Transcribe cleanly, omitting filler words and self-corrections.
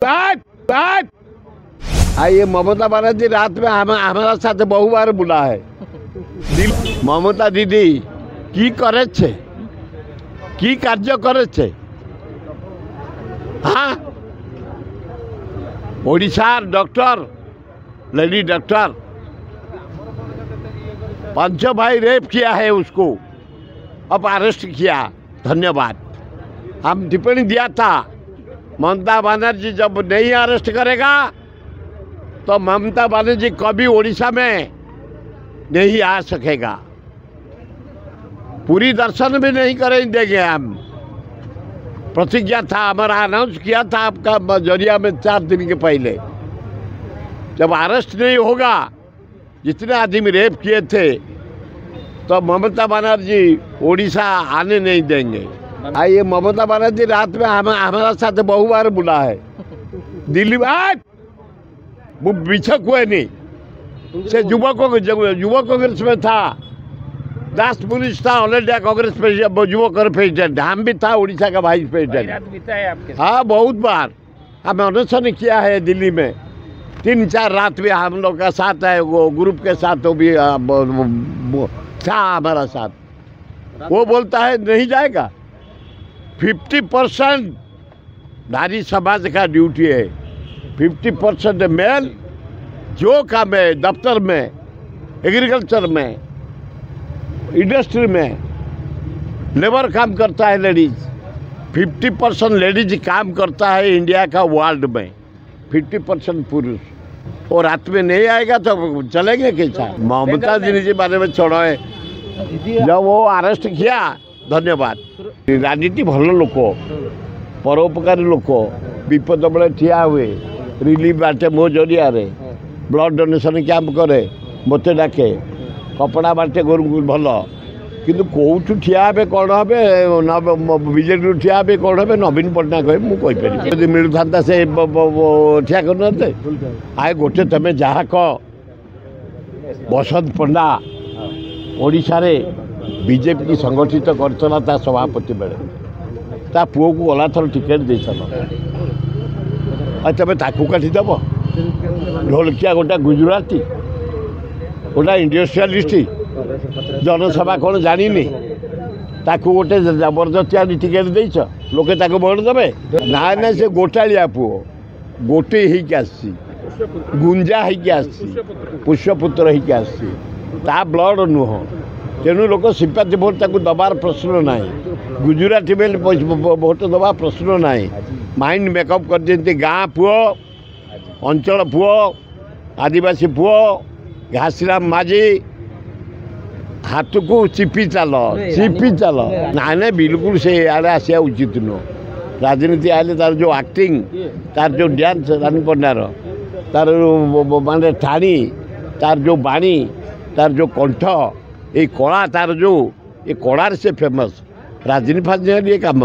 बात बात ये ममता बनर्जी रात में हमारा साथ बहु बार बुला है। ममता दीदी की करे छे, की कार्य करे छे। हाँ ओडिशा डॉक्टर लेडी डॉक्टर 5 भाई रेप किया है उसको, अब अरेस्ट किया। धन्यवाद। हम टिप्पणी दिया था ममता बनर्जी जब नहीं अरेस्ट करेगा तो ममता बनर्जी कभी ओडिशा में नहीं आ सकेगा, पूरी दर्शन भी नहीं करें देंगे। हम प्रतिज्ञा था, हमारा अनाउंस किया था आपका जरिया में 4 दिन के पहले। जब अरेस्ट नहीं होगा, जितने आदमी रेप किए थे, तो ममता बनर्जी ओडिशा आने नहीं देंगे। ये ममता बनर्जी रात में हमारा साथ बहु बार बुला है दिल्ली में। वो बिछक हुए नहीं से युवा कांग्रेस में था, दास पुलिस था, ऑल इंडिया कांग्रेस युवा कांग्रेस प्रेसिडेंट। हम भी था उड़ीसा का वाइस प्रेसिडेंट। हाँ बहुत बार हमें अनुसरण किया है दिल्ली में। 3-4 रात भी हम लोग का साथ है, वो ग्रुप के साथ वो भी था हमारा साथ। वो बोलता है नहीं जाएगा। 50% नारी समाज का ड्यूटी है, 50% मेल। जो काम है दफ्तर में, एग्रीकल्चर में, इंडस्ट्री में, लेबर काम करता है लेडीज। 50% लेडीज काम करता है इंडिया का वर्ल्ड में, 50% पुरुष। और रात में नहीं आएगा तो चलेंगे कैसा। ममता जी के बारे में छोड़ो है, जब वो अरेस्ट किया। धन्यवाद। राजनीति भल लोक, परोपकारी लोक, विपद बेले ठिया हुए, रिलीफ बांटे मो जरिया ब्लड डोनेशन कैंप करे, मत डाके, कपड़ा बांटे भल। किंतु कौटू ठिया हे कौन हे बीजेडी ठिया हे कौन हे नवीन पट्टनायक मुझे यदि मिलू था से ठिया करते। आए गोटे तुम जहाँ कह बसंत पंडा ओडिशा रे बीजेपी की संगठित करता ता सभापति बेले ता पुओ को गला थर टिकेट दे सल। तुम ताकू काटिदेव। ढोलकिया गोटा गुजराती, गोटा इंडस्ट्रियालिस्ट, जनसभा कौन जानी ताकू गोटे जबरदस्ती टिकेट देच लोके ताको भोट देवे ना। ना से गोटालिया पुओ गोटे ही आसी, गुंजा ही आसी, पुष्यपुत्र ही आसी, ता ब्लड नुह। तेणु लोक सिंपाथी भोट ताकू दबार प्रश्न ना। गुजराती बेले भोट दबा प्रश्न ना। माइंड मेकअप कर दिखती गाँ पुओ, अंचल पुओ, आदिवासी पुओ, घासीराम माझी हाथ को चिपी चल ना। ना बिल्कुल से आड़े आसा उचित नुह। राजनीति आए तार जो एक्टिंग, तार जो डांस रानी पंडार, तार माने ठाणी, तार जो बाणी, तार जो कंठ, ये कला, तार जो ये कलार से फेमस। राजनीति फाजनी काम।